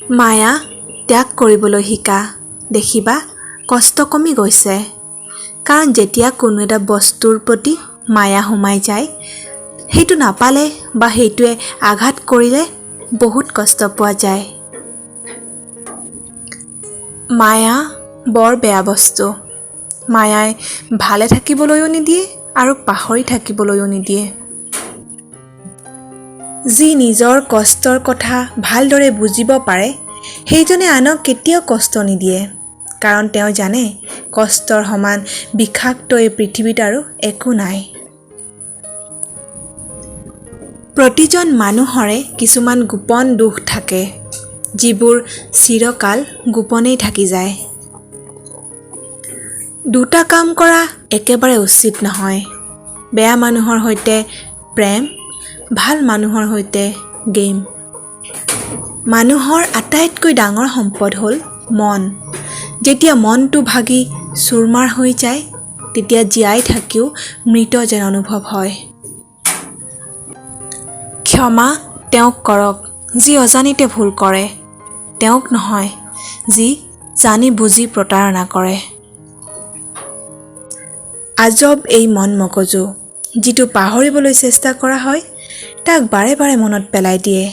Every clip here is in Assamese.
মায়া ত্যাগ কৰিবলৈ শিকা, দেখিবা কষ্ট কমি গৈছে। কাৰণ যেতিয়া কোনো এটা বস্তুৰ প্ৰতি মায়া সোমাই যায়, সেইটো নাপালে বা সেইটোৱে আঘাত কৰিলে বহুত কষ্ট পোৱা যায়। মায়া বৰ বেয়া বস্তু। মায়াই ভালে থাকিবলৈও নিদিয়ে আৰু পাহৰি থাকিবলৈও নিদিয়ে। যি নিজৰ কষ্টৰ কথা ভালদৰে বুজিব পাৰে, সেইজনে আনক কেতিয়াও কষ্ট নিদিয়ে। কাৰণ তেওঁ জানে কষ্টৰ সমান বিষাক্ত এই পৃথিৱীত আৰু একো নাই। প্ৰতিজন মানুহৰে কিছুমান গোপন দুখ থাকে, যিবোৰ চিৰকাল গোপনেই থাকি যায়। দুটা কাম কৰা একেবাৰে উচিত নহয়। বেয়া মানুহৰ সৈতে প্ৰেম, ভাল মানুহৰ সৈতে গেম। মানুহৰ আটাইতকৈ ডাঙৰ সম্পদ হ'ল মন। যেতিয়া মনটো ভাগি চুৰমাৰ হৈ যায়, তেতিয়া জীয়াই থাকিও মৃত যেন অনুভৱ হয়। ক্ষমা তেওঁক কৰক যি অজানিতে ভুল কৰে, তেওঁক নহয় যি জানি বুজি প্ৰতাৰণা কৰে। আজব এই মন মগজু, যিটো পাহৰিবলৈ চেষ্টা কৰা হয় তাক বাৰে বাৰে মনত পেলাই দিয়ে,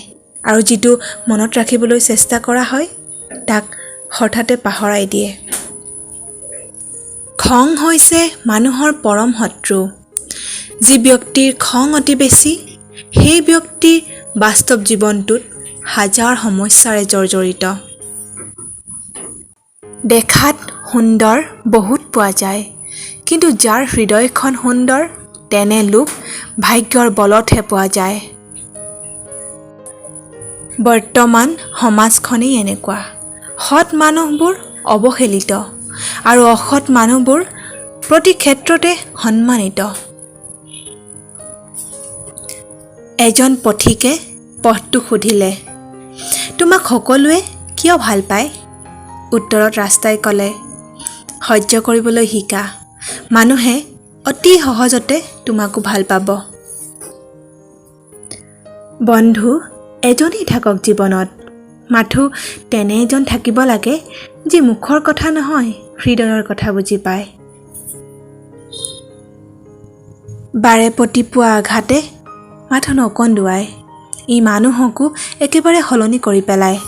আৰু যিটো মনত ৰাখিবলৈ চেষ্টা কৰা হয় তাক হঠাতে পাহৰাই দিয়ে। খং হৈছে মানুহৰ পৰম শত্ৰু। যি ব্যক্তিৰ খং অতি বেছি, সেই ব্যক্তিৰ বাস্তৱ জীৱনটোত হাজাৰ সমস্যাৰে জৰ্জৰিত। দেখাত সুন্দৰ বহুত পোৱা যায়, কিন্তু যাৰ হৃদয়খন সুন্দৰ, তেনে লোক ভাগ্যৰ বলতহে পোৱা যায়। বৰ্তমান সমাজখনেই এনেকুৱা। সৎ মানুহবোৰ অৱহেলিত আৰু অসৎ মানুহবোৰ প্ৰতি ক্ষেত্ৰতে সন্মানিত। এজন পথিকে পথটো সুধিলে, তোমাক সকলোৱে কিয় ভাল পায়? উত্তৰত ৰাস্তাই ক'লে, সহ্য কৰিবলৈ শিকা, মানুহে অতি সহজতে তোমাকো ভাল পাব। বন্ধু এজনেই থাকক জীৱনত, মাথো তেনে এজন থাকিব লাগে যি মুখৰ কথা নহয়, হৃদয়ৰ কথা বুজি পায়। বাৰে প্ৰতি পোৱা আঘাতে মাথো নকন্দুৱাই, ই মানুহকো একেবাৰে সলনি কৰি পেলায়।